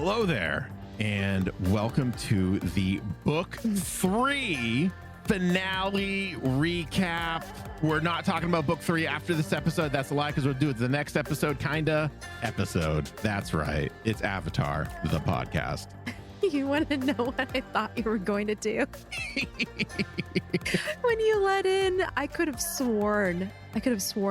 Hello there, and welcome to the Book 3 finale recap. We're not talking about Book 3 after this episode. That's a lie, because we'll do it the next episode, episode. That's right. It's Avatar, the podcast. You want to know what I thought you were going to do? When you let in, I could have sworn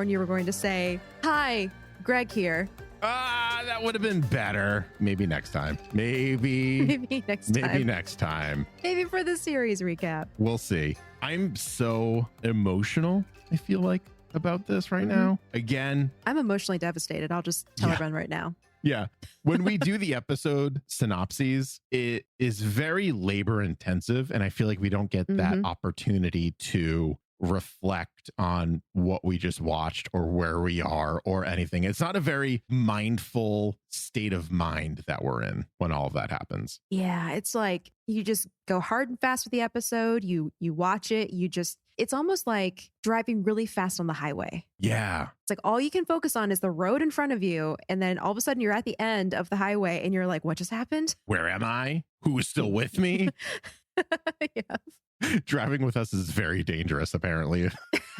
you were going to say, "Hi, Greg here." That would have been better. Maybe next time. Maybe next time. Maybe for the series recap. We'll see. I'm so emotional, I feel like, about this right now. Again, I'm emotionally devastated. I'll just tell everyone right now. Yeah. When we do the episode synopses, it is very labor intensive. And I feel like we don't get that opportunity to reflect on what we just watched or where we are or anything. It's not a very mindful state of mind that we're in when all of that happens. Yeah. It's like you just go hard and fast with the episode. You watch it. It's almost like driving really fast on the highway. Yeah. It's like all you can focus on is the road in front of you. And then all of a sudden you're at the end of the highway and you're like, what just happened? Where am I? Who is still with me? Yes. Driving with us is very dangerous, apparently.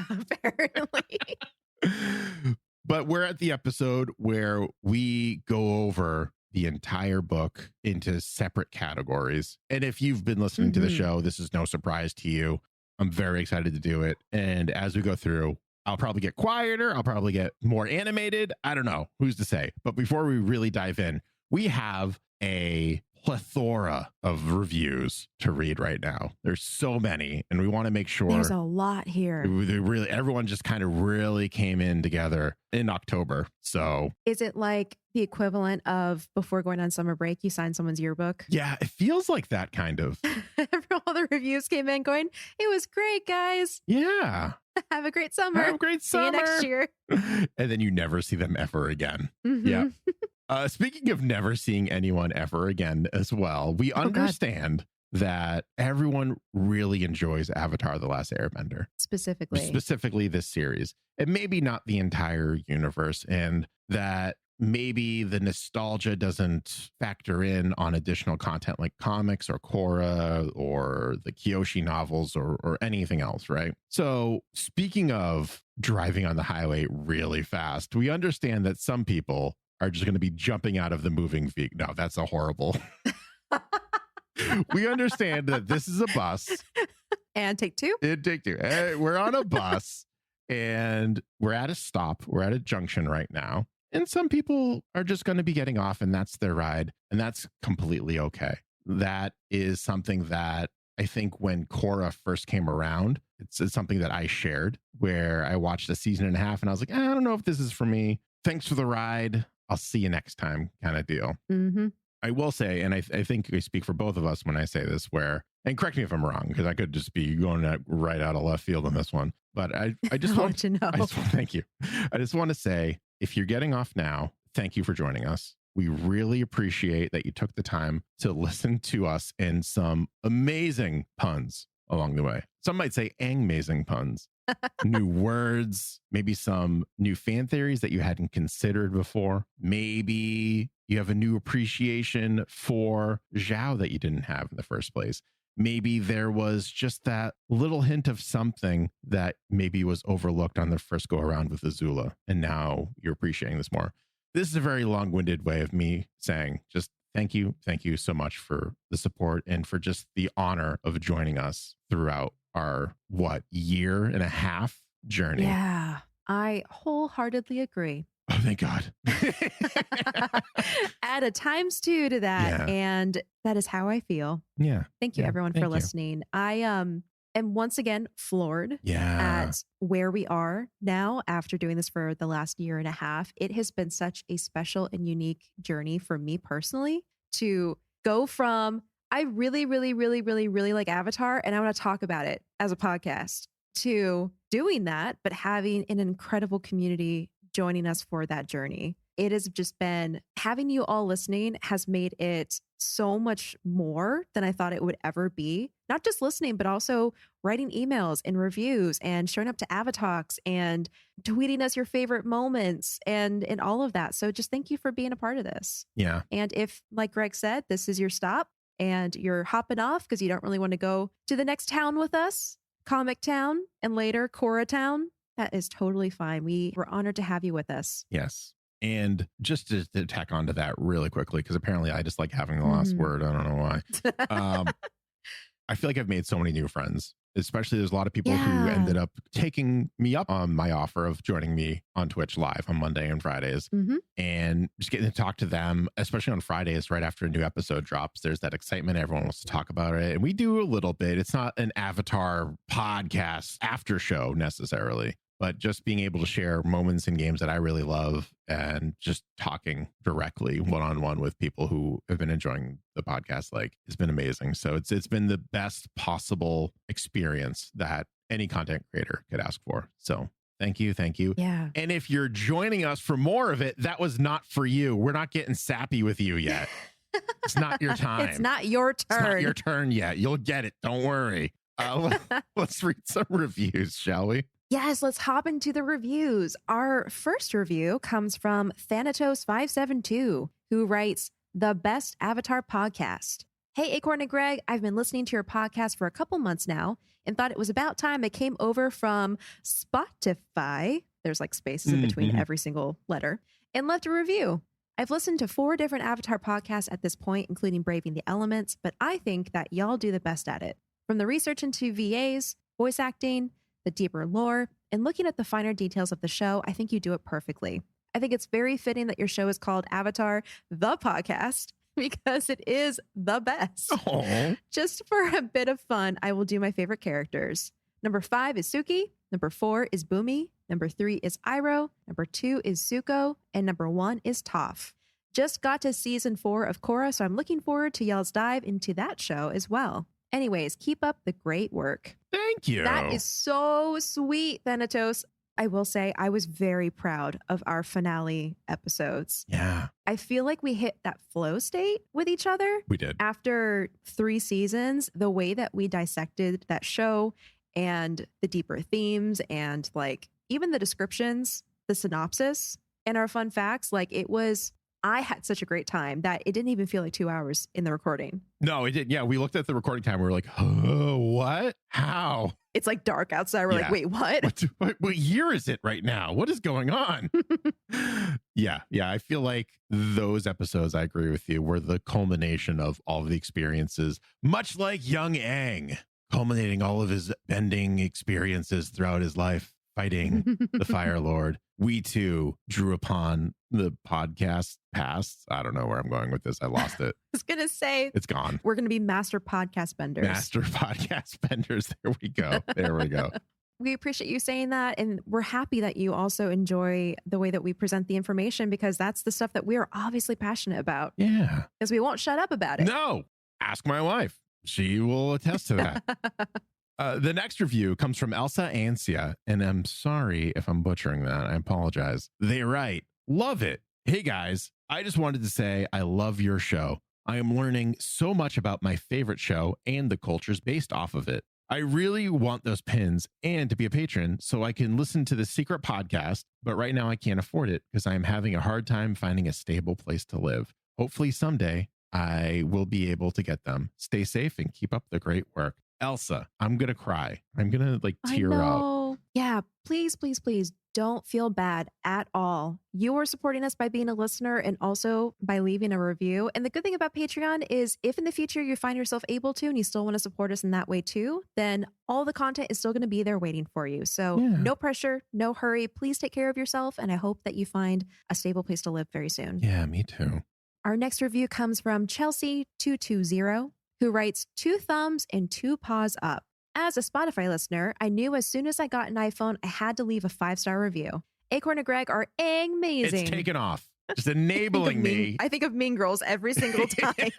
Apparently. But we're at the episode where we go over the entire book into separate categories. And if you've been listening to the show, this is no surprise to you. I'm very excited to do it. And as we go through, I'll probably get quieter. I'll probably get more animated. I don't know. Who's to say? But before we really dive in, we have a plethora of reviews to read right now. There's so many, and we want to make sure there's a lot here. Everyone just kind of really came in together in October. So is it like the equivalent of before going on summer break, you sign someone's yearbook? Yeah, it feels like that kind of. All the reviews came in going, "It was great, guys. Yeah. Have a great summer. Have a great summer. See you next year." And then you never see them ever again. Yeah. Speaking of never seeing anyone ever again as well, we understand that everyone really enjoys Avatar: The Last Airbender. Specifically this series. And maybe not the entire universe, and that maybe the nostalgia doesn't factor in on additional content like comics or Korra or the Kyoshi novels or anything else, right? So speaking of driving on the highway really fast, we understand that some people are just going to be jumping out of the moving vehicle. No, that's a horrible. We understand that this is a bus. And take two. We're on a bus and we're at a stop. We're at a junction right now. And some people are just going to be getting off, and that's their ride. And that's completely okay. That is something that I think when Korra first came around, it's something that I shared, where I watched a season and a half and I was like, I don't know if this is for me. Thanks for the ride. I'll see you next time kind of deal. I will say, and I think I speak for both of us when I say this, and correct me if I'm wrong, because I could just be going right out of left field on this one. But I just want to know. Thank you. I just want to say, if you're getting off now, thank you for joining us. We really appreciate that you took the time to listen to us and some amazing puns along the way. Some might say amazing puns. New words, maybe some new fan theories that you hadn't considered before. Maybe you have a new appreciation for Zhao that you didn't have in the first place. Maybe there was just that little hint of something that maybe was overlooked on the first go around with Azula, and now you're appreciating this more. This is a very long-winded way of me saying just thank you so much for the support and for just the honor of joining us throughout our year and a half journey. Yeah, I wholeheartedly agree. Oh, thank God. Add a ×2 to that. Yeah. And that is how I feel. Yeah. Thank you, everyone, for listening. I am once again floored at where we are now after doing this for the last year and a half. It has been such a special and unique journey for me personally to go from I really, really, really, really, really like Avatar, and I want to talk about it as a podcast, to doing that, but having an incredible community joining us for that journey. It has just been, having you all listening has made it so much more than I thought it would ever be. not just listening, but also writing emails and reviews and showing up to Avatalks and tweeting us your favorite moments and all of that. So just thank you for being a part of this. Yeah. And if, like Greg said, this is your stop and you're hopping off because you don't really want to go to the next town with us, Comic Town, and later Cora Town, that is totally fine. We were honored to have you with us. Yes. And just to tack onto that really quickly, because apparently I just like having the last word. I don't know why. I feel like I've made so many new friends, especially there's a lot of people who ended up taking me up on my offer of joining me on Twitch live on Monday and Fridays and just getting to talk to them, especially on Fridays, right after a new episode drops. There's that excitement. Everyone wants to talk about it. And we do a little bit. It's not an Avatar podcast after show necessarily, but just being able to share moments in games that I really love and just talking directly one-on-one with people who have been enjoying the podcast, like, it's been amazing. So it's been the best possible experience that any content creator could ask for. So thank you. Yeah. And if you're joining us for more of it, that was not for you. We're not getting sappy with you yet. It's not your time. It's not your turn. It's not your turn yet. You'll get it. Don't worry. Let's read some reviews, shall we? Yes, let's hop into the reviews. Our first review comes from Thanatos572, who writes, "The best Avatar podcast. Hey, Acorn and Greg, I've been listening to your podcast for a couple months now and thought it was about time I came over from Spotify," there's like spaces in between every single letter, "and left a review. I've listened to 4 different Avatar podcasts at this point, including Braving the Elements, but I think that y'all do the best at it. From the research into VAs, voice acting, the deeper lore, and looking at the finer details of the show, I think you do it perfectly. I think it's very fitting that your show is called Avatar, the podcast, because it is the best. Aww. Just for a bit of fun, I will do my favorite characters. Number 5 is Suki. Number 4 is Bumi. Number 3 is Iroh. Number 2 is Zuko. And number 1 is Toph. Just got to season 4 of Korra, so I'm looking forward to y'all's dive into that show as well. Anyways, keep up the great work." Thank you. That is so sweet, Thanatos. I will say I was very proud of our finale episodes. Yeah. I feel like we hit that flow state with each other. We did. After 3 seasons, the way that we dissected that show and the deeper themes and like even the descriptions, the synopsis, and our fun facts, like I had such a great time that it didn't even feel like 2 hours in the recording. No, it did. Yeah, we looked at the recording time. We were like, oh, what? How? It's like dark outside. We're like, wait, what? What year is it right now? What is going on? Yeah. I feel like those episodes, I agree with you, were the culmination of all of the experiences, much like young Aang, culminating all of his bending experiences throughout his life, fighting the Fire Lord. We too drew upon the podcast past. I don't know where I'm going with this. I lost it. I was going to say, it's gone. We're going to be master podcast benders. Master podcast benders. There we go. There we go. We appreciate you saying that. And we're happy that you also enjoy the way that we present the information, because that's the stuff that we are obviously passionate about. Yeah. Because we won't shut up about it. No. Ask my wife. She will attest to that. The next review comes from Elsa Ansia, and I'm sorry if I'm butchering that. I apologize. They write, "Love it. Hey guys, I just wanted to say I love your show. I am learning so much about my favorite show and the cultures based off of it. I really want those pins and to be a patron so I can listen to the secret podcast, but right now I can't afford it because I am having a hard time finding a stable place to live. Hopefully someday I will be able to get them. Stay safe and keep up the great work." Elsa, I'm going to cry. I'm going to like tear up. Yeah, please don't feel bad at all. You are supporting us by being a listener and also by leaving a review. And the good thing about Patreon is if in the future you find yourself able to and you still want to support us in that way too, then all the content is still going to be there waiting for you. So no pressure, no hurry. Please take care of yourself. And I hope that you find a stable place to live very soon. Yeah, me too. Our next review comes from Chelsea220. Who writes 2 thumbs and 2 paws up. As a Spotify listener, I knew as soon as I got an iPhone, I had to leave a 5-star review. Acorn and Greg are amazing. It's taken off. Just enabling me. I think of Mean Girls every single time.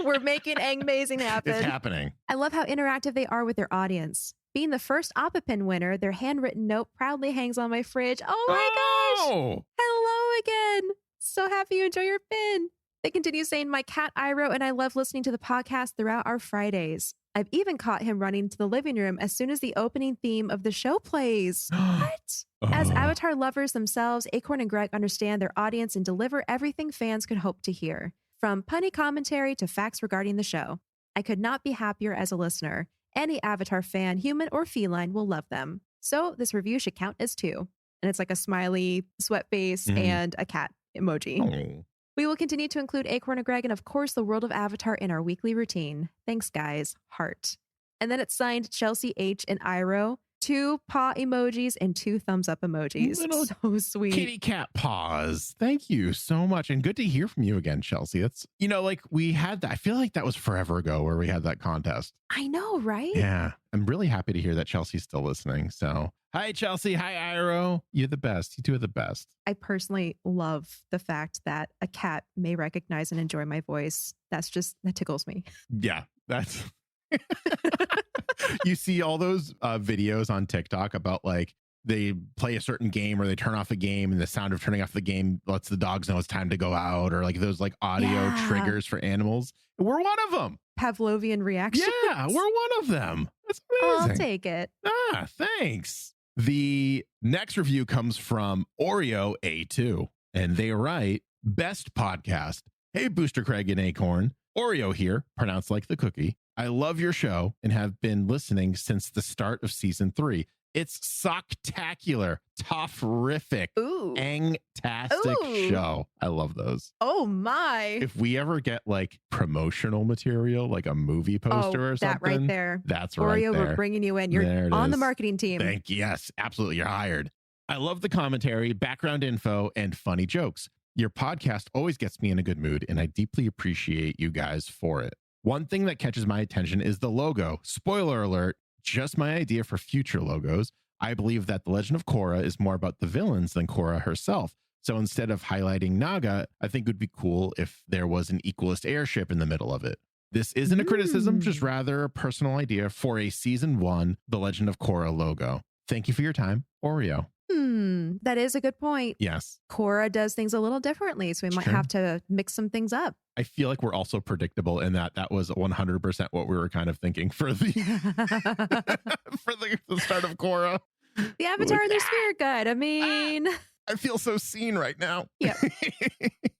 We're making amazing happen. It's happening. I love how interactive they are with their audience. Being the first Oppapin winner, their handwritten note proudly hangs on my fridge. Oh my gosh. Hello again. So happy you enjoy your pin. They continue saying, "My cat Iroh and I love listening to the podcast throughout our Fridays. I've even caught him running to the living room as soon as the opening theme of the show plays. What? As Avatar lovers themselves, Acorn and Greg understand their audience and deliver everything fans could hope to hear, from punny commentary to facts regarding the show. I could not be happier as a listener. Any Avatar fan, human or feline, will love them. So this review should count as 2. And it's like a smiley sweat face and a cat emoji. Oh. We will continue to include Acorn and Greg and, of course, the world of Avatar in our weekly routine. Thanks, guys. Heart. And then it's signed Chelsea H. and Iro. 2 paw emojis and 2 thumbs up emojis. Little so sweet. Kitty cat paws. Thank you so much. And good to hear from you again, Chelsea. That's, like we had that. I feel like that was forever ago where we had that contest. I know, right? Yeah. I'm really happy to hear that Chelsea's still listening. So hi, Chelsea. Hi, Iro. You're the best. You two are the best. I personally love the fact that a cat may recognize and enjoy my voice. That tickles me. Yeah, that's... You see all those videos on TikTok about like they play a certain game or they turn off a game and the sound of turning off the game lets the dogs know it's time to go out, or like those like audio triggers for animals. We're one of them. Pavlovian reaction. Yeah, we're one of them. That's amazing. I'll take it. Thanks. The next review comes from Oreo A2, and they write, best podcast. Hey, Booster Craig and Acorn. Oreo here, pronounced like the cookie. I love your show and have been listening since the start of season 3. It's socktacular, tough-rific, angtastic show. I love those. Oh my. If we ever get like promotional material, like a movie poster or something. That right there. That's Oreo, right there. We're bringing you in. You're on the marketing team. Thank you. Yes, absolutely. You're hired. I love the commentary, background info, and funny jokes. Your podcast always gets me in a good mood, and I deeply appreciate you guys for it. One thing that catches my attention is the logo. Spoiler alert, just my idea for future logos. I believe that The Legend of Korra is more about the villains than Korra herself. So instead of highlighting Naga, I think it would be cool if there was an Equalist airship in the middle of it. This isn't a criticism, just rather a personal idea for a season 1 The Legend of Korra logo. Thank you for your time, Oreo. That is a good point. Yes. Korra does things a little differently, so we might have to mix some things up. I feel like we're also predictable in that was 100% what we were kind of thinking for the for the start of Korra. The Avatar and their spirit guide. I mean, I feel so seen right now. Yeah.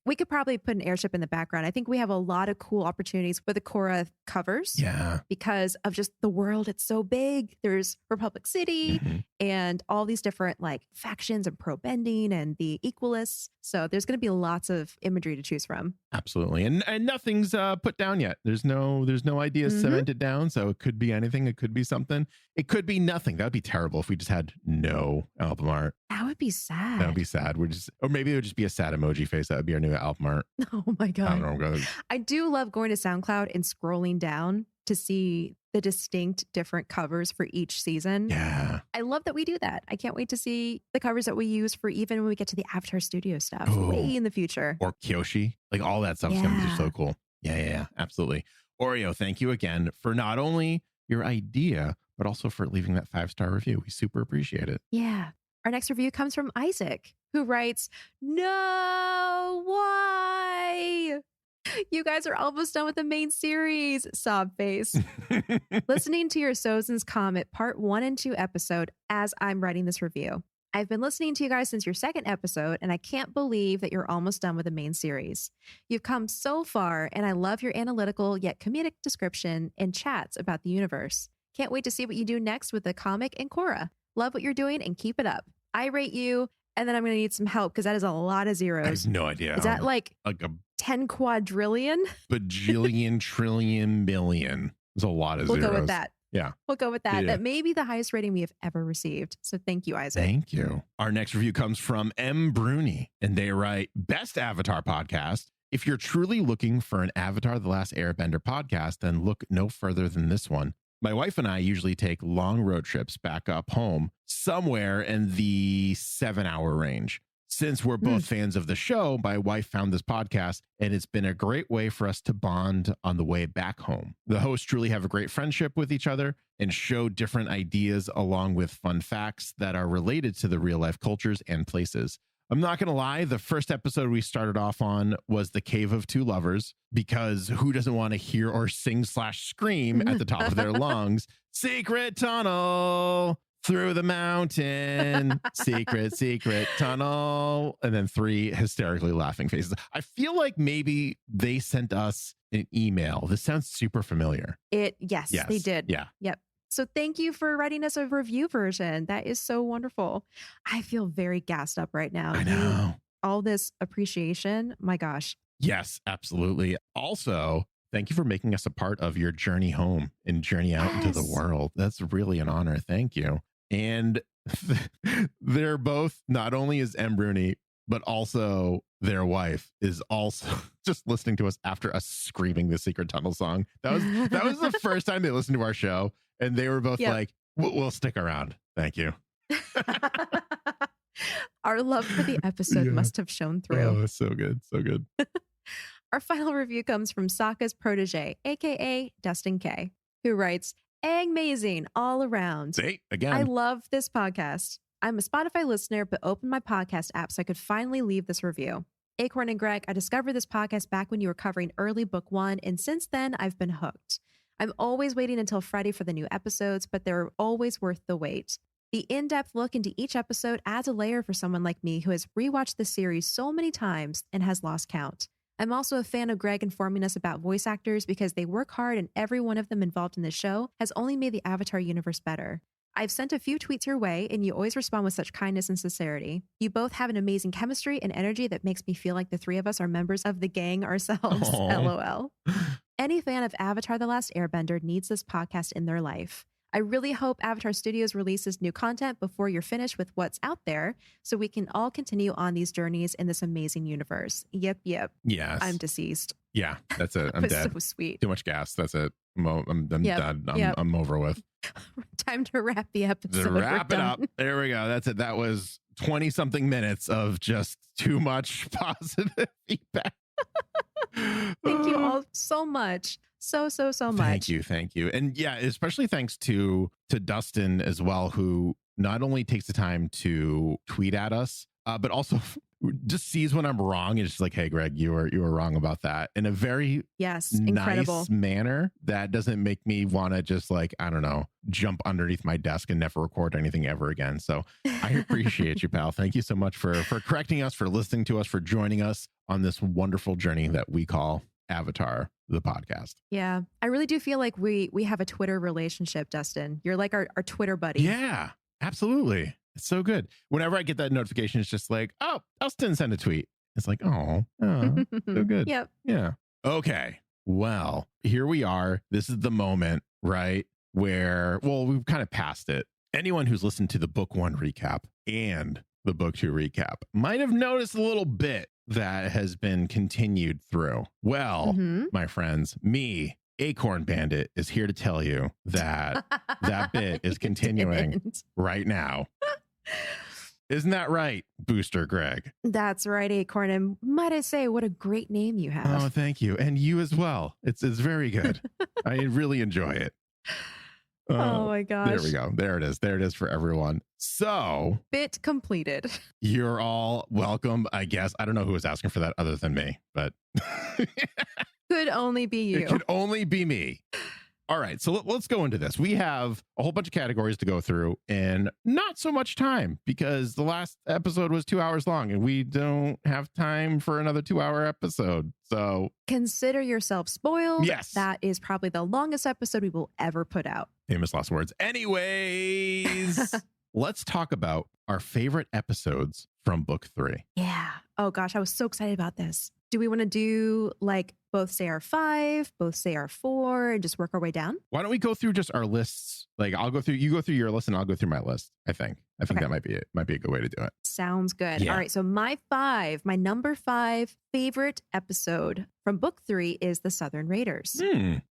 We could probably put an airship in the background. I think we have a lot of cool opportunities with the Korra covers. Yeah. Because of just the world. It's so big. There's Republic City and all these different like factions and pro-bending and the Equalists. So there's going to be lots of imagery to choose from. Absolutely. And nothing's put down yet. There's no ideas cemented down. So it could be anything. It could be something. It could be nothing. That would be terrible if we just had no album art. That would be sad. That would be sad. Or maybe it would just be a sad emoji face. That would be our new album art. Oh my God. I don't know. I do love going to SoundCloud and scrolling down to see the distinct different covers for each season. Yeah. I love that we do that. I can't wait to see the covers that we use for even when we get to the Avatar Studio stuff way in the future. Or Kyoshi. Like all that stuff is going to be so cool. Yeah. Absolutely. Oreo, thank you again for not only your idea, but also for leaving that 5-star review. We super appreciate it. Yeah. Our next review comes from Isaac, who writes, "No, why? You guys are almost done with the main series." Sob face. Listening to your Sozin's Comet part 1 and 2 episode as I'm writing this review. I've been listening to you guys since your 2nd episode, and I can't believe that you're almost done with the main series. You've come so far, and I love your analytical yet comedic description and chats about the universe. Can't wait to see what you do next with the comic and Korra. Love what you're doing and keep it up. I rate you, and then I'm going to need some help because that is a lot of zeros. I have no idea. Is that like a 10 quadrillion? Bajillion, trillion, billion. There's a lot of zeros. We'll go with that. Yeah. We'll go with that. Yeah. That may be the highest rating we have ever received. So thank you, Isaac. Thank you. Our next review comes from M. Bruni, and they write, best Avatar podcast. If you're truly looking for an Avatar The Last Airbender podcast, then look no further than this one. My wife and I usually take long road trips back up home somewhere in the 7-hour range. Since we're both fans of the show, my wife found this podcast, and it's been a great way for us to bond on the way back home. The hosts truly have a great friendship with each other and show different ideas along with fun facts that are related to the real life cultures and places. I'm not going to lie. The first episode we started off on was The Cave of Two Lovers, because who doesn't want to hear or sing/scream at the top of their lungs? Secret tunnel through the mountain, secret tunnel, and then 3 hysterically laughing faces. I feel like maybe they sent us an email. This sounds super familiar. Yes, they did. Yeah. Yep. So thank you for writing us a review version. That is so wonderful. I feel very gassed up right now. I know. All this appreciation. My gosh. Yes, absolutely. Also, thank you for making us a part of your journey home and journey out into the world. That's really an honor. Thank you. And they're both, not only is M. Bruni, but also their wife is also just listening to us after us screaming the Secret Tunnel song. That was the first time they listened to our show. And they were both like, we'll stick around. Thank you. Our love for the episode must have shown through. Oh, so good. So good. Our final review comes from Sokka's protege, aka Dustin K, who writes, "Amazing all around. See, again. I love this podcast. I'm a Spotify listener, but opened my podcast app so I could finally leave this review. Acorn and Greg, I discovered this podcast back when you were covering early book 1, and since then I've been hooked. I'm always waiting until Friday for the new episodes, but they're always worth the wait. The in-depth look into each episode adds a layer for someone like me who has rewatched the series so many times and has lost count. I'm also a fan of Greg informing us about voice actors because they work hard and every one of them involved in the show has only made the Avatar universe better. I've sent a few tweets your way, and you always respond with such kindness and sincerity. You both have an amazing chemistry and energy that makes me feel like the 3 of us are members of the gang ourselves. LOL. Any fan of Avatar The Last Airbender needs this podcast in their life. I really hope Avatar Studios releases new content before you're finished with what's out there so we can all continue on these journeys in this amazing universe. Yep. Yes. I'm deceased. Yeah, that's it. I'm dead. So sweet. Too much gas. That's it. I'm done. I'm over with. Time to wrap the episode. To wrap it up. There we go. That's it. That was 20 something minutes of just too much positive feedback. Thank you all so much. So much. Thank you. And yeah, especially thanks to Dustin as well, who not only takes the time to tweet at us, but also just sees when I'm wrong and just like, hey, Greg, you were wrong about that in a very incredible nice manner that doesn't make me want to just like, I don't know, jump underneath my desk and never record anything ever again. So I appreciate you, pal. Thank you so much for correcting us, for listening to us, for joining us on this wonderful journey that we call Avatar, the podcast. Yeah, I really do feel like we have a Twitter relationship, Dustin. You're like our Twitter buddy. Yeah, absolutely. It's so good. Whenever I get that notification, it's just like, oh, Dustin sent a tweet. It's like, oh, so good. Yep. Yeah. Okay. Well, here we are. This is the moment, right? Where, well, we've kind of passed it. Anyone who's listened to the book 1 recap and the book 2 recap might have noticed a little bit that has been continued through. Well, my friends, me, Acorn Bandit, is here to tell you that that bit is continuing right now. Isn't that right, Booster Greg? That's right, Acorn. And might I say, what a great name you have. Oh, thank you. And you as well. It's very good. I really enjoy it. Oh my gosh. There we go. There it is. There it is for everyone. So, bit completed. You're all welcome, I guess. I don't know who was asking for that other than me, but could only be you. It could only be me. All right. So let's go into this. We have a whole bunch of categories to go through and not so much time because the last episode was 2 hours long and we don't have time for another 2-hour episode. So consider yourself spoiled. Yes. That is probably the longest episode we will ever put out. Famous last words. Anyways, let's talk about our favorite episodes from book 3. Yeah. Oh gosh, I was so excited about this. Do we want to do like both say our 5, both say our 4, and just work our way down? Why don't we go through just our lists? Like you go through your list and I'll go through my list. I think okay. That might be it. Might be a good way to do it. Sounds good. Yeah. All right. So my number 5 favorite episode from book 3 is the Southern Raiders,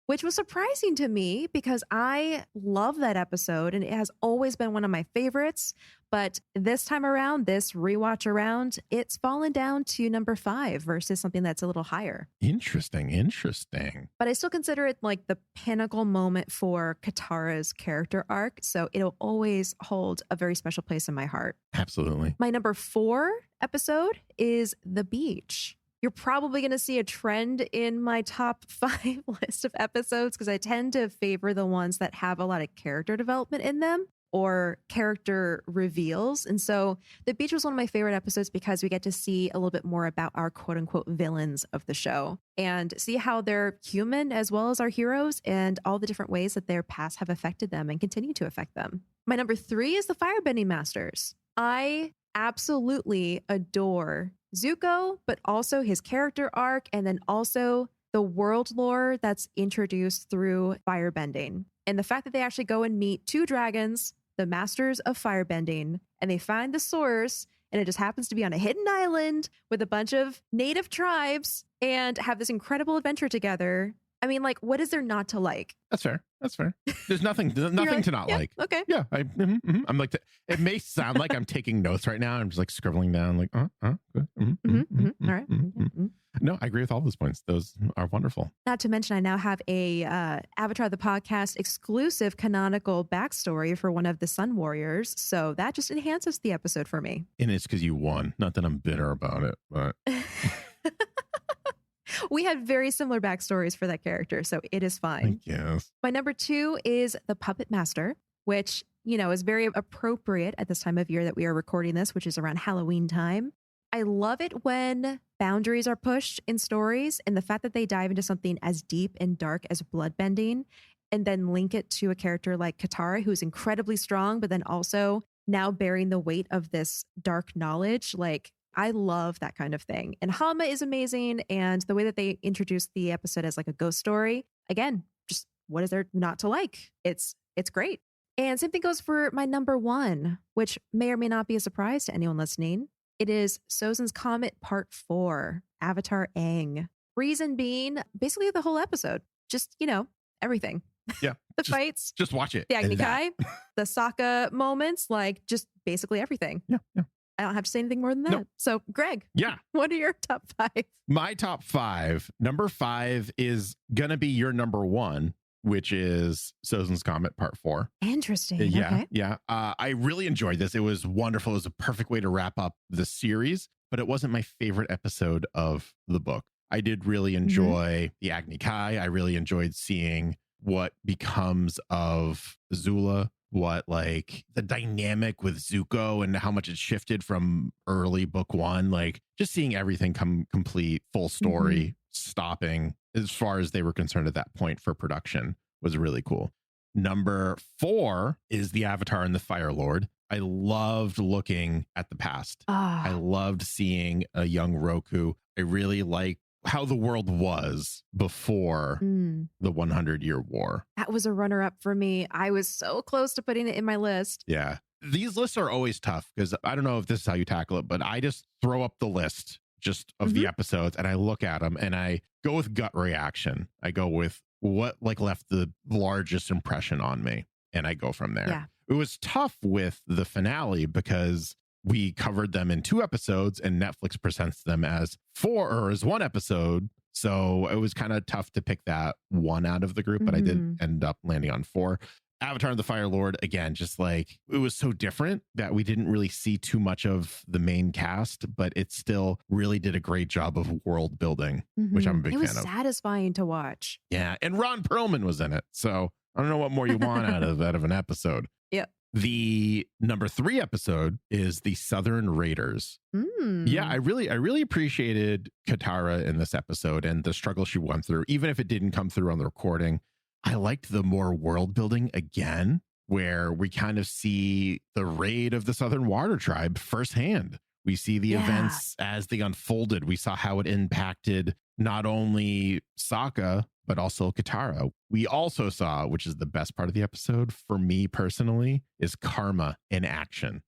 which was surprising to me because I love that episode and it has always been one of my favorites. But this time around, this rewatch around, it's fallen down to number 5 versus something that's a little higher. Interesting. But I still consider it like the pinnacle moment for Katara's character arc. So it'll always hold a very special place in my heart. Absolutely. My number 4 episode is The Beach. You're probably going to see a trend in my top 5 list of episodes because I tend to favor the ones that have a lot of character development in them or character reveals. And so The Beach was one of my favorite episodes because we get to see a little bit more about our quote unquote villains of the show and see how they're human as well as our heroes and all the different ways that their past have affected them and continue to affect them. My number 3 is the Firebending Masters. I absolutely adore Zuko, but also his character arc and then also the world lore that's introduced through firebending. And the fact that they actually go and meet 2 dragons, the masters of firebending, and they find the source, and it just happens to be on a hidden island with a bunch of native tribes and have this incredible adventure together. I mean, like, what is there not to like? That's fair. There's nothing to not like. Okay. Yeah. I'm like, it may sound like I'm taking notes right now. I'm just like scribbling down like, good. All right. No, I agree with all those points. Those are wonderful. Not to mention, I now have a Avatar the Podcast exclusive canonical backstory for one of the Sun Warriors. So that just enhances the episode for me. And it's because you won. Not that I'm bitter about it, but... We had very similar backstories for that character, so it is fine. Yes. My number 2 is the Puppet Master, which, you know, is very appropriate at this time of year that we are recording this, which is around Halloween time. I love it when boundaries are pushed in stories and the fact that they dive into something as deep and dark as bloodbending and then link it to a character like Katara, who's incredibly strong, but then also now bearing the weight of this dark knowledge. Like, I love that kind of thing. And Hama is amazing. And the way that they introduced the episode as like a ghost story, again, just what is there not to like? It's great. And same thing goes for my number 1, which may or may not be a surprise to anyone listening. It is Sozin's Comet Part 4, Avatar Aang. Reason being, basically the whole episode. Just, you know, everything. Yeah. The fights. Just watch it. The Agni Kai, the Sokka moments, like just basically everything. Yeah. I don't have to say anything more than that. Nope. So, Greg, yeah, what are your top 5? My top 5. Number 5 is going to be your number 1, which is Sozin's Comet Part 4. Interesting. Yeah. Okay. Yeah. I really enjoyed this. It was wonderful. It was a perfect way to wrap up the series, but it wasn't my favorite episode of the book. I did really enjoy the Agni Kai. I really enjoyed seeing what becomes of Zula, what like the dynamic with Zuko and how much it shifted from early book 1, like just seeing everything come complete, full story, stopping as far as they were concerned at that point for production was really cool. Number 4 is the Avatar and the Fire Lord. I loved looking at the past. I loved seeing a young Roku. I really liked how the world was before the 100-year war. That was a runner-up for me. I was so close to putting it in my list. Yeah. These lists are always tough because I don't know if this is how you tackle it, but I just throw up the list just of the episodes and I look at them and I go with gut reaction. I go with what like left the largest impression on me and I go from there. Yeah. It was tough with the finale because we covered them in 2 episodes and Netflix presents them as 4 or as 1 episode. So it was kind of tough to pick that one out of the group, but I did end up landing on 4. Avatar and the Fire Lord, again, just like it was so different that we didn't really see too much of the main cast, but it still really did a great job of world building, which I'm a big fan of. It was satisfying to watch. Yeah. And Ron Perlman was in it. So I don't know what more you want out of an episode. Yep. The number 3 episode is the Southern Raiders. Yeah, I really appreciated Katara in this episode and the struggle she went through, even if it didn't come through on the recording. I liked the more world building again, where we kind of see the raid of the Southern Water Tribe firsthand. We see the events as they unfolded. We saw how it impacted not only Sokka, but also Katara. We also saw, which is the best part of the episode for me personally, is Karma in action.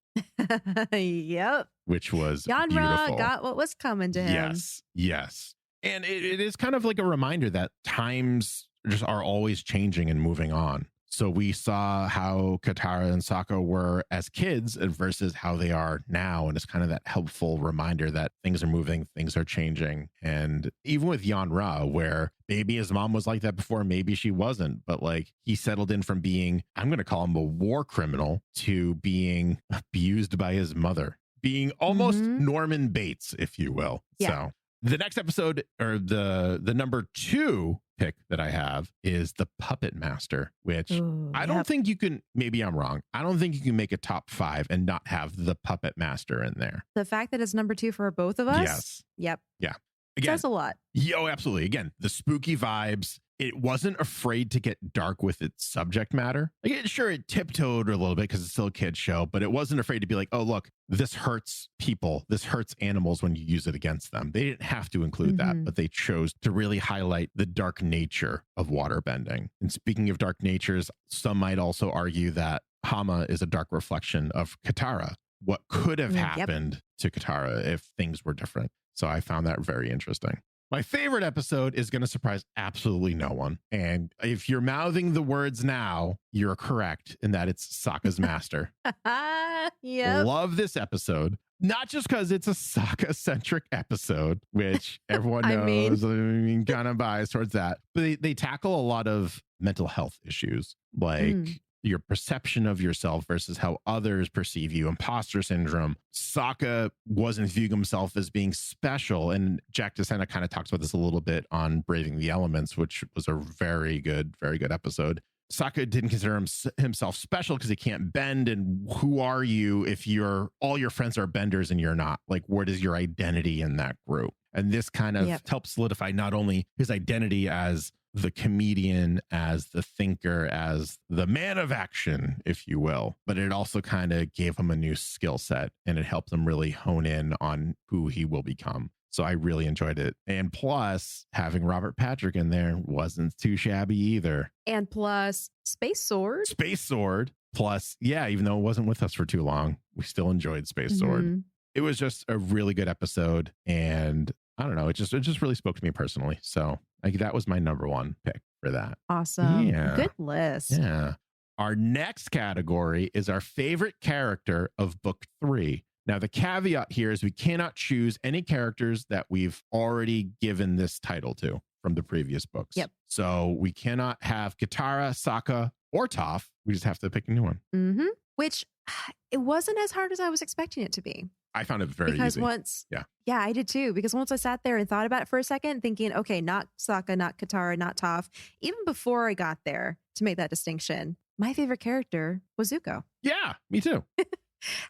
Yep. Which was Yanra beautiful. got what was coming to him. Yes. And it is kind of like a reminder that times just are always changing and moving on. So we saw how Katara and Sokka were as kids versus how they are now. And it's kind of that helpful reminder that things are moving, things are changing. And even with Yan-Ra, where maybe his mom was like that before, maybe she wasn't, but like he settled in from being, I'm going to call him a war criminal, to being abused by his mother, being almost Norman Bates, if you will. Yeah. So the next episode, or the number 2 pick that I have, is the Puppet Master, which I don't think you can, maybe I'm wrong, I don't think you can make a top 5 and not have the Puppet Master in there. The fact that it's number 2 for both of us. Yes. Yep. Yeah. Again, says a lot. Yo, absolutely. Again, the spooky vibes. It wasn't afraid to get dark with its subject matter. Like, sure, it tiptoed a little bit because it's still a kid's show, but it wasn't afraid to be like, oh, look, this hurts people. This hurts animals when you use it against them. They didn't have to include that, but they chose to really highlight the dark nature of waterbending. And speaking of dark natures, some might also argue that Hama is a dark reflection of Katara. What could have happened to Katara if things were different? So I found that very interesting. My favorite episode is going to surprise absolutely no one. And if you're mouthing the words now, you're correct in that it's Sokka's Master. Yeah. Love this episode. Not just because it's a Sokka-centric episode, which everyone knows, I mean, kind of biased towards that. But they tackle a lot of mental health issues, like your perception of yourself versus how others perceive you, imposter syndrome. Sokka wasn't viewing himself as being special. And Jack DeSena kind of talks about this a little bit on Braving the Elements, which was a very good episode. Sokka didn't consider himself special because he can't bend. And who are you if all your friends are benders and you're not? Like, what is your identity in that group? And this kind of helps solidify not only his identity as the comedian, as the thinker, as the man of action, if you will, but it also kind of gave him a new skill set, and it helped him really hone in on who he will become. So I really enjoyed it. And plus, having Robert Patrick in there wasn't too shabby either. And plus, Space Sword. Plus, even though it wasn't with us for too long, we still enjoyed Space Sword. It was just a really good episode. And I don't know, it just really spoke to me personally. So that was my number 1 pick for that. Awesome. Yeah. Good list. Yeah. Our next category is our favorite character of book 3. Now, the caveat here is we cannot choose any characters that we've already given this title to from the previous books. Yep. So we cannot have Katara, Sokka, or Toph. We just have to pick a new one. Which it wasn't as hard as I was expecting it to be. I found it very easy. Yeah, I did too. Because once I sat there and thought about it for a second, thinking, okay, not Sokka, not Katara, not Toph. Even before I got there to make that distinction, my favorite character was Zuko. Yeah, me too.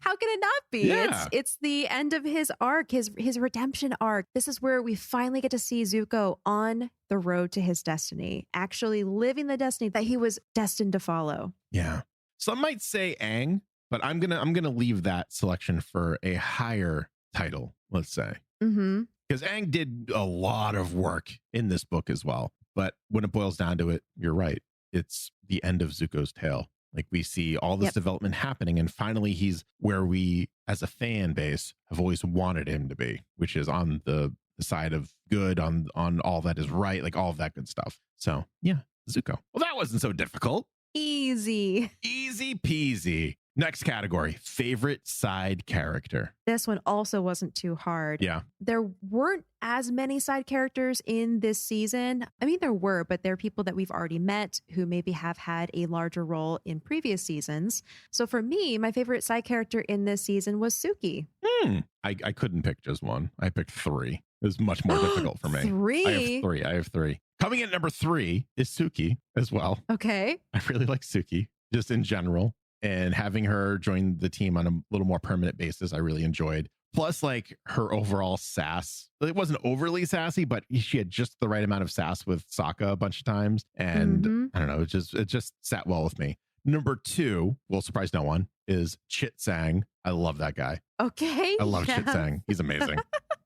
How can it not be? Yeah. It's the end of his arc, his redemption arc. This is where we finally get to see Zuko on the road to his destiny, actually living the destiny that he was destined to follow. Yeah. Some might say Aang, but I'm gonna leave that selection for a higher title, let's say. Because Aang did a lot of work in this book as well. But when it boils down to it, you're right. It's the end of Zuko's tale. Like, we see all this development happening, and finally he's where we, as a fan base, have always wanted him to be, which is on the side of good, on all that is right, like all of that good stuff. So yeah, Zuko. Well, that wasn't so difficult. Easy Peasy. Next category, favorite side character. This one also wasn't too hard. Yeah. There weren't as many side characters in this season. I mean, there were, but they're people that we've already met who maybe have had a larger role in previous seasons. So for me, my favorite side character in this season was Suki. I couldn't pick just one. I picked 3. It was much more difficult for me. 3? I have 3. Coming in number 3 is Suki as well. Okay. I really like Suki just in general. And having her join the team on a little more permanent basis, I really enjoyed. Plus, like, her overall sass. It wasn't overly sassy, but she had just the right amount of sass with Sokka a bunch of times. And I don't know, it just sat well with me. Number 2, will surprise no one, is Chit Sang. I love that guy. Okay. I love Chit Sang. He's amazing.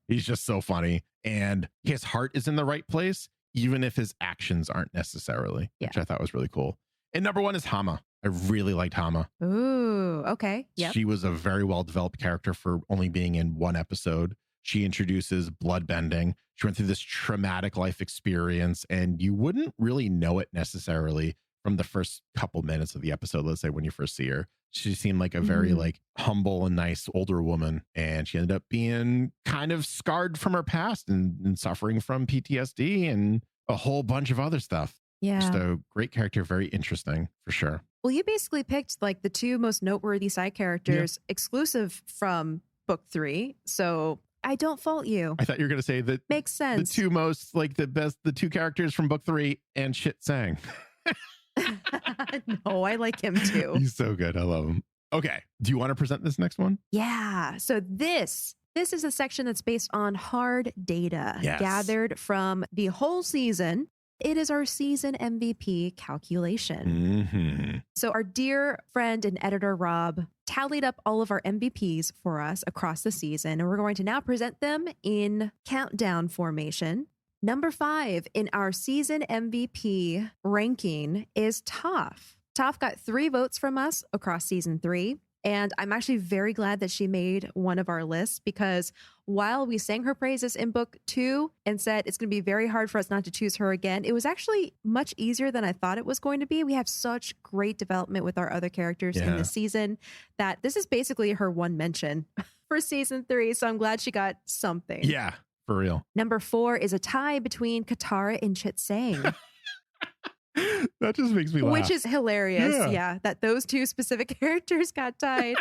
He's just so funny. And his heart is in the right place, even if his actions aren't necessarily, which I thought was really cool. And number 1 is Hama. I really liked Hama. Ooh, okay. Yeah. She was a very well developed character for only being in 1 episode. She introduces bloodbending. She went through this traumatic life experience, and you wouldn't really know it necessarily from the first couple minutes of the episode. Let's say when you first see her, she seemed like a very like humble and nice older woman, and she ended up being kind of scarred from her past and suffering from PTSD and a whole bunch of other stuff. Yeah. Just a great character, very interesting for sure. Well, you basically picked like the two most noteworthy side characters exclusive from book 3. So I don't fault you. I thought you were going to say that makes sense. The two most like the two characters from book 3 and Chit Sang. No, I like him too. He's so good. I love him. Okay. Do you want to present this next one? Yeah. So this is a section that's based on hard data gathered from the whole season. It is our season MVP calculation. So our dear friend and editor, Rob, tallied up all of our MVPs for us across the season, and we're going to now present them in countdown formation. Number 5 in our season MVP ranking is Toph. Toph got 3 votes from us across season 3. And I'm actually very glad that she made one of our lists, because while we sang her praises in book 2 and said it's going to be very hard for us not to choose her again, it was actually much easier than I thought it was going to be. We have such great development with our other characters in this season that this is basically her one mention for season 3. So I'm glad she got something. Yeah, for real. Number 4 is a tie between Katara and Chit Sang. That just makes me laugh. Which is hilarious. Yeah, that those two specific characters got tied.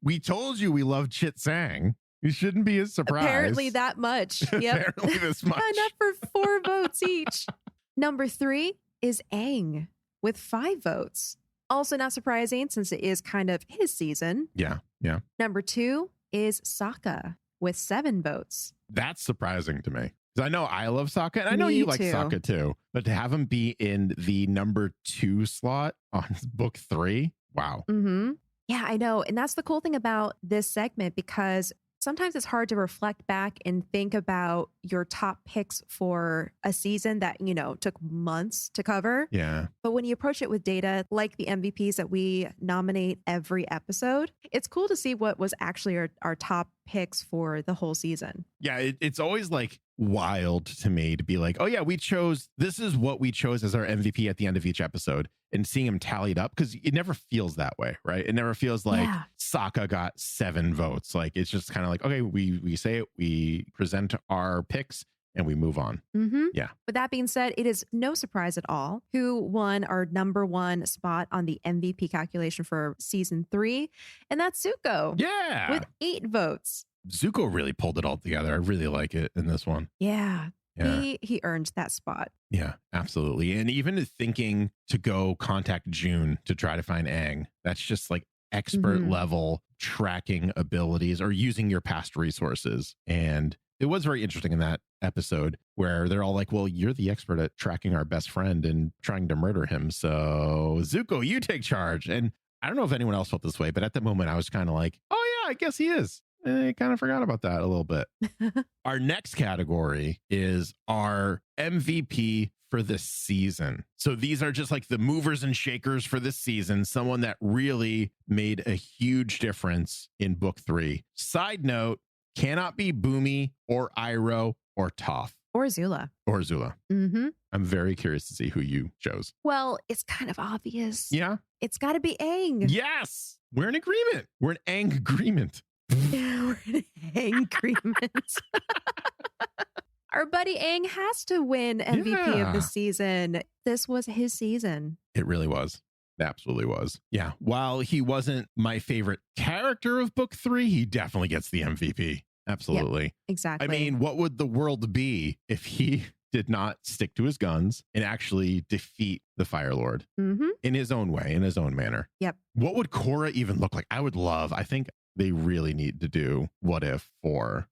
We told you we love Chit Sang. You shouldn't be as surprised. Apparently that much. Yep. Apparently this much. Enough for 4 votes each. Number 3 is Aang with 5 votes. Also not surprising since it is kind of his season. Yeah. Number 2 is Sokka with 7 votes. That's surprising to me. I know I love Sokka, and I know you like Sokka too, but to have him be in the number 2 slot on book 3, wow. Yeah, I know. And that's the cool thing about this segment, because sometimes it's hard to reflect back and think about your top picks for a season that, you know, took months to cover. Yeah. But when you approach it with data like the MVPs that we nominate every episode, it's cool to see what was actually our top picks for the whole season. Yeah, it's always like wild to me to be like, oh yeah, this is what we chose as our MVP at the end of each episode, and seeing him tallied up, because it never feels that way, right? It never feels like Sokka got 7 votes. Like, it's just kind of like, okay, we say it, we present our picks, and we move on. Yeah. With that being said, it is no surprise at all who won our number 1 spot on the MVP calculation for season 3, and that's Zuko. Yeah. With 8 votes. Zuko really pulled it all together. I really like it in this one. Yeah. He earned that spot. Yeah, absolutely. And even thinking to go contact June to try to find Aang, that's just like expert level tracking abilities or using your past resources. And it was very interesting in that episode where they're all like, well, you're the expert at tracking our best friend and trying to murder him. So Zuko, you take charge. And I don't know if anyone else felt this way, but at the moment I was kind of like, oh yeah, I guess he is. I kind of forgot about that a little bit. Our next category is our MVP for this season. So these are just like the movers and shakers for this season. Someone that really made a huge difference in book 3. Side note, cannot be Boomy or Iroh or Toph. Or Zula. I'm very curious to see who you chose. Well, it's kind of obvious. Yeah. It's got to be Aang. Yes. We're in agreement. We're in Aang agreement. We're in Aang agreement. Our buddy Aang has to win MVP of the season. This was his season. It really was. It absolutely was. Yeah. While he wasn't my favorite character of book 3, he definitely gets the MVP. Absolutely. Yep, exactly. I mean, what would the world be if he did not stick to his guns and actually defeat the Fire Lord in his own way, in his own manner? Yep. What would Korra even look like? I think they really need to do What If for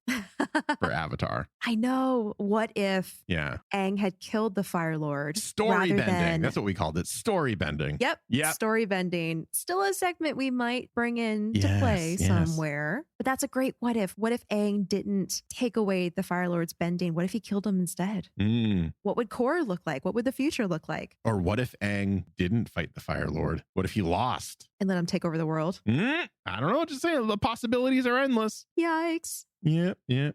Avatar. I know. What if Aang had killed the Fire Lord? Story bending. That's what we called it. Story bending. Yep. Story bending. Still a segment we might bring in to play somewhere. But that's a great what if. What if Aang didn't take away the Fire Lord's bending? What if he killed him instead? What would Korra look like? What would the future look like? Or what if Aang didn't fight the Fire Lord? What if he lost? And let him take over the world? I don't know. Just saying, the possibilities are endless. Yikes. Yeah.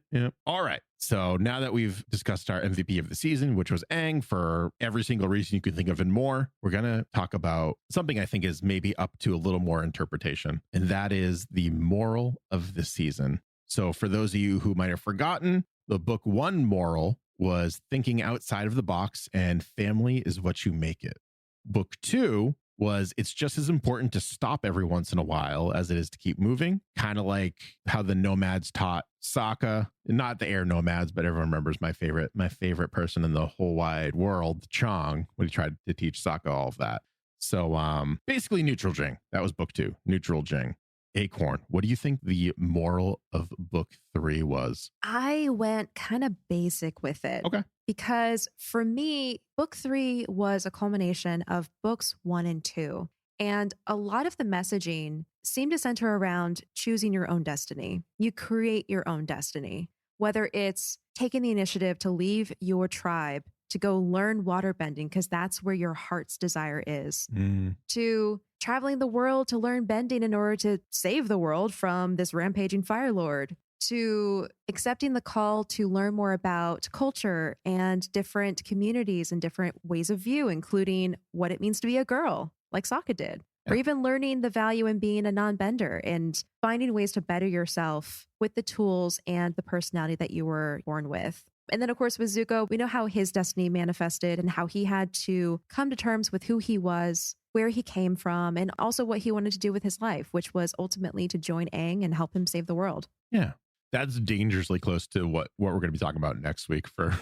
All right. So now that we've discussed our MVP of the season, which was Aang for every single reason you could think of and more, we're going to talk about something I think is maybe up to a little more interpretation, and that is the moral of the season. So for those of you who might have forgotten, the book 1 moral was thinking outside of the box and family is what you make it. Book 2 was it's just as important to stop every once in a while as it is to keep moving. Kind of like how the nomads taught Sokka, not the air nomads, but everyone remembers my favorite person in the whole wide world, Chong, when he tried to teach Sokka all of that. So basically neutral Jing. That was book 2, neutral Jing. Acorn, what do you think the moral of book 3 was? I went kind of basic with it. Okay. Because for me, book 3 was a culmination of books 1 and 2. And a lot of the messaging seemed to center around choosing your own destiny. You create your own destiny, whether it's taking the initiative to leave your tribe to go learn waterbending because that's where your heart's desire is, to traveling the world to learn bending in order to save the world from this rampaging Fire Lord, to accepting the call to learn more about culture and different communities and different ways of view, including what it means to be a girl, like Sokka did, or even learning the value in being a non-bender and finding ways to better yourself with the tools and the personality that you were born with. And then, of course, with Zuko, we know how his destiny manifested and how he had to come to terms with who he was, where he came from, and also what he wanted to do with his life, which was ultimately to join Aang and help him save the world. Yeah, that's dangerously close to what we're going to be talking about next week for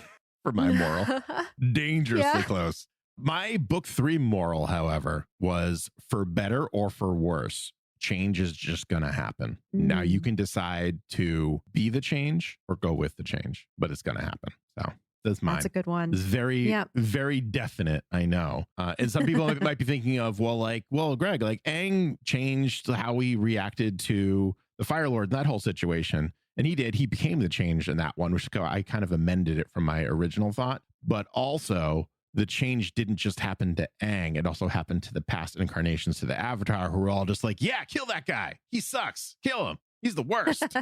my moral. Dangerously close. My book 3 moral, however, was for better or for worse, change is just going to happen. Now you can decide to be the change or go with the change, but it's going to happen. So that's mine. That's a good one. It's very, very definite. I know. And some people might be thinking of, Greg, like Aang changed how he reacted to the Fire Lord, that whole situation. And he did. He became the change in that one, which I kind of amended it from my original thought. But also, the change didn't just happen to Aang. It also happened to the past incarnations, to the Avatar, who were all just like, yeah, kill that guy. He sucks. Kill him. He's the worst.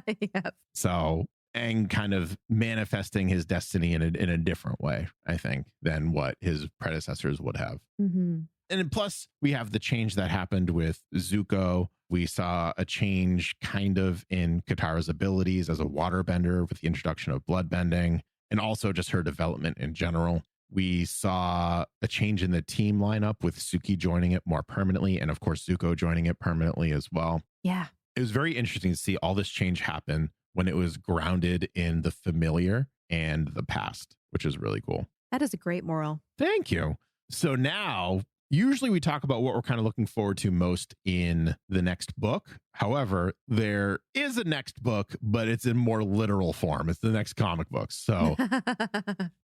So Aang kind of manifesting his destiny in a different way, I think, than what his predecessors would have. And plus, we have the change that happened with Zuko. We saw a change kind of in Katara's abilities as a waterbender with the introduction of bloodbending, and also just her development in general. We saw a change in the team lineup with Suki joining it more permanently, and of course, Zuko joining it permanently as well. Yeah. It was very interesting to see all this change happen when it was grounded in the familiar and the past, which is really cool. That is a great moral. Thank you. So now, usually we talk about what we're kind of looking forward to most in the next book. However, there is a next book, but it's in more literal form. It's the next comic book. So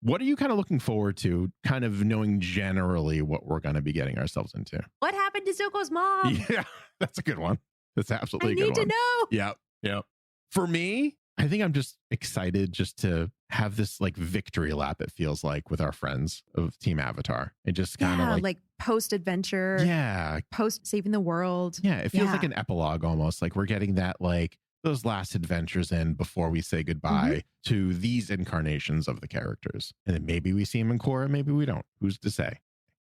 what are you kind of looking forward to, kind of knowing generally what we're going to be getting ourselves into? What happened to Zuko's mom? Yeah, that's a good one. That's absolutely a good one. I need to know. Yep. For me, I think I'm just excited just to have this like victory lap, it feels like, with our friends of Team Avatar. It just kind of like post-adventure. Yeah. Post-saving the world. Yeah, it feels like an epilogue almost. Like we're getting that, like those last adventures in before we say goodbye to these incarnations of the characters. And then maybe we see them in Korra, maybe we don't. Who's to say?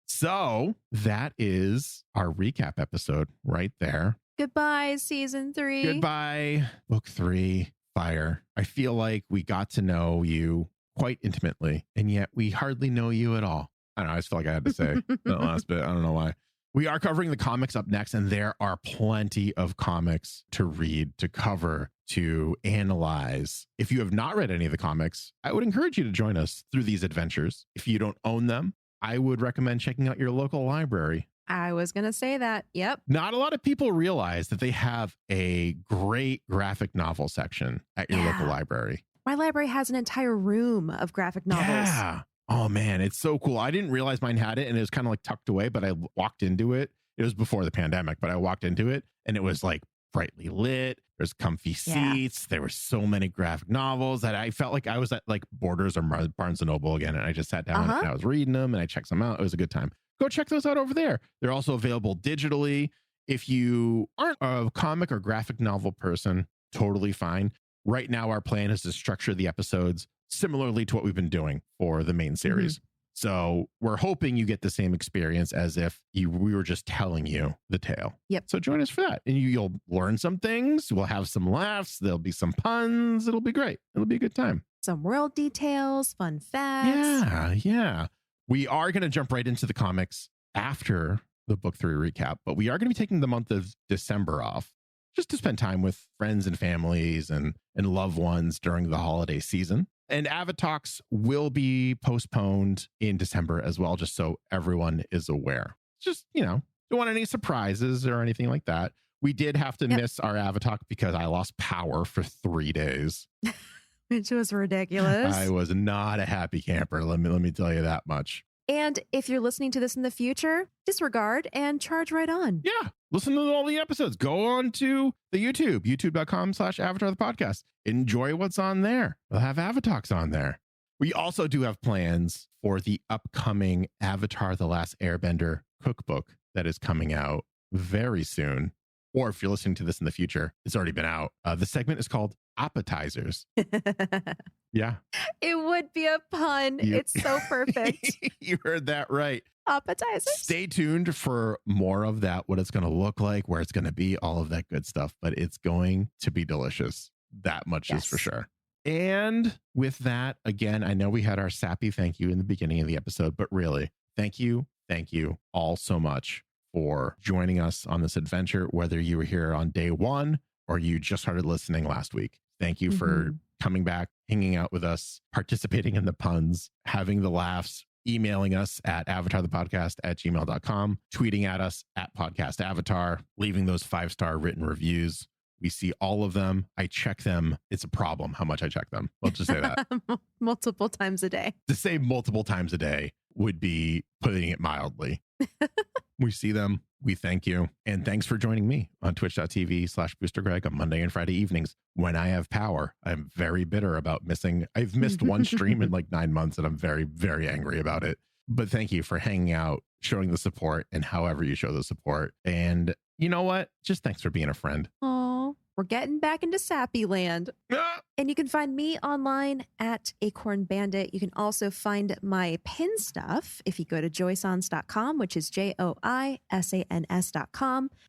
So that is our recap episode right there. Goodbye, season 3. Goodbye, book 3, Fire. I feel like we got to know you quite intimately, and yet we hardly know you at all. I don't know. I just felt like I had to say that last bit. I don't know why. We are covering the comics up next, and there are plenty of comics to read, to cover, to analyze. If you have not read any of the comics, I would encourage you to join us through these adventures. If you don't own them, I would recommend checking out your local library. I was going to say that. Yep. Not a lot of people realize that they have a great graphic novel section at your local library. My library has an entire room of graphic novels. Yeah. Oh, man, it's so cool. I didn't realize mine had it, and it was kind of like tucked away, but I walked into it. It was before the pandemic, but I walked into it, and it was like brightly lit. There's comfy seats. There were so many graphic novels that I felt like I was at like Borders or Barnes & Noble again, and I just sat down and I was reading them, and I checked them out. It was a good time. Go check those out over there. They're also available digitally. If you aren't a comic or graphic novel person, totally fine. right now our plan is to structure the episodes similarly to what we've been doing for the main series. So we're hoping you get the same experience as if we were just telling you the tale. Yep. So join us for that. And you'll learn some things. We'll have some laughs. There'll be some puns. It'll be great. It'll be a good time. Some world details, fun facts. Yeah. We are going to jump right into the comics after the book 3 recap, but we are going to be taking the month of December off just to spend time with friends and families and loved ones during the holiday season. And Avatalks will be postponed in December as well, just so everyone is aware. Just, don't want any surprises or anything like that. We did have to miss our Avatalk because I lost power for 3 days. Which was ridiculous. I was not a happy camper. Let me tell you that much. And if you're listening to this in the future, disregard and charge right on. Yeah. Listen to all the episodes. Go on to the youtube.com/Avatar the podcast. Enjoy what's on there. We'll have Avatalks on there. We also do have plans for the upcoming Avatar The Last Airbender cookbook that is coming out very soon. Or if you're listening to this in the future, it's already been out. The segment is called Appetizers. Yeah. It would be a pun. It's so perfect. You heard that right. Appetizers. Stay tuned for more of that, what it's going to look like, where it's going to be, all of that good stuff. But it's going to be delicious. That much is for sure. And with that, again, I know we had our sappy thank you in the beginning of the episode, but really, thank you all so much for joining us on this adventure, whether you were here on day one or you just started listening last week. Thank you for coming back, hanging out with us, participating in the puns, having the laughs, emailing us at avatarthepodcast@gmail.com, tweeting at us at podcastavatar, leaving those 5-star written reviews. We see all of them. I check them. It's a problem how much I check them. Let's just say that. Multiple times a day. To say multiple times a day would be putting it mildly. We see them. We thank you. And thanks for joining me on twitch.tv/BoosterGreg on Monday and Friday evenings when I have power. I'm very bitter about I've missed one stream in like 9 months and I'm very, very angry about it. But thank you for hanging out, showing the support, and however you show the support. And you know what? Just thanks for being a friend. Oh, we're getting back into Sappy land. And you can find me online at Acorn Bandit. You can also find my pin stuff if you go to joysans.com, which is JOISANS.com,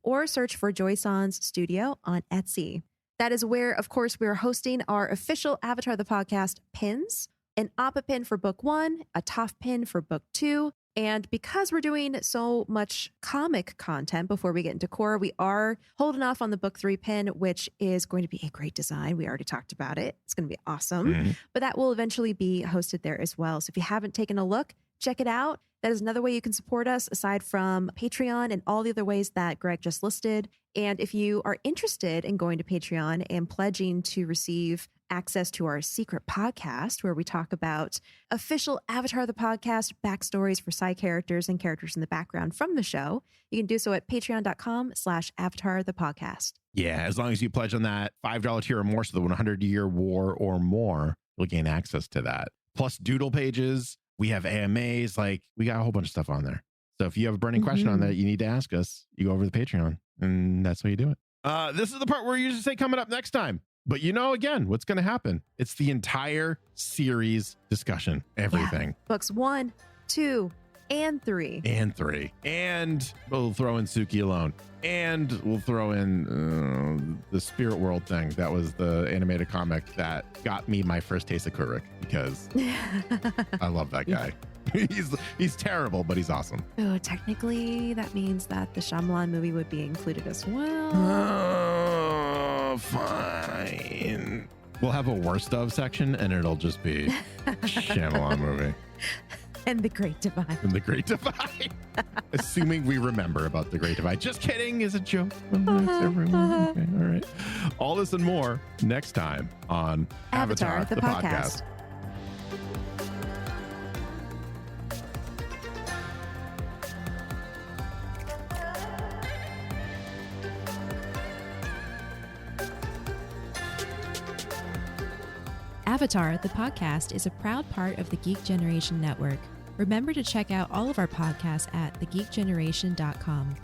or search for Joysans Studio on Etsy. That is where, of course, we are hosting our official Avatar the Podcast pins, an Appa pin for book 1, a Toph pin for book 2. And because we're doing so much comic content before we get into Korra, we are holding off on the book 3 pin, which is going to be a great design. We already talked about it. It's going to be awesome. But that will eventually be hosted there as well. So if you haven't taken a look, check it out. That is another way you can support us aside from Patreon and all the other ways that Greg just listed. And if you are interested in going to Patreon and pledging to receive access to our secret podcast where we talk about official Avatar the Podcast backstories for side characters and characters in the background from the show, you can do so at patreon.com/Avatar the Podcast. Yeah, as long as you pledge on that $5 tier or more, so the 100-year war or more, you'll gain access to that. Plus doodle pages. We have AMAs, we got a whole bunch of stuff on there. So if you have a burning question on that, you need to ask us, you go over to the Patreon and that's how you do it. This is the part where you just say coming up next time. But again, what's going to happen? It's the entire series discussion, everything. Yeah. Books 1, 2, and 3. And we'll throw in Suki alone. And we'll throw in the Spirit World thing. That was the animated comic that got me my first taste of Kurik because I love that guy. He's terrible, but he's awesome. Oh, technically, that means that the Shyamalan movie would be included as well. Oh, fine. We'll have a worst of section, and it'll just be Shyamalan movie. And The Great Divide. Assuming we remember about The Great Divide. Just kidding, is a joke. Okay, all right. All this and more next time on Avatar the Podcast. Avatar, the podcast, is a proud part of the Geek Generation Network. Remember to check out all of our podcasts at thegeekgeneration.com.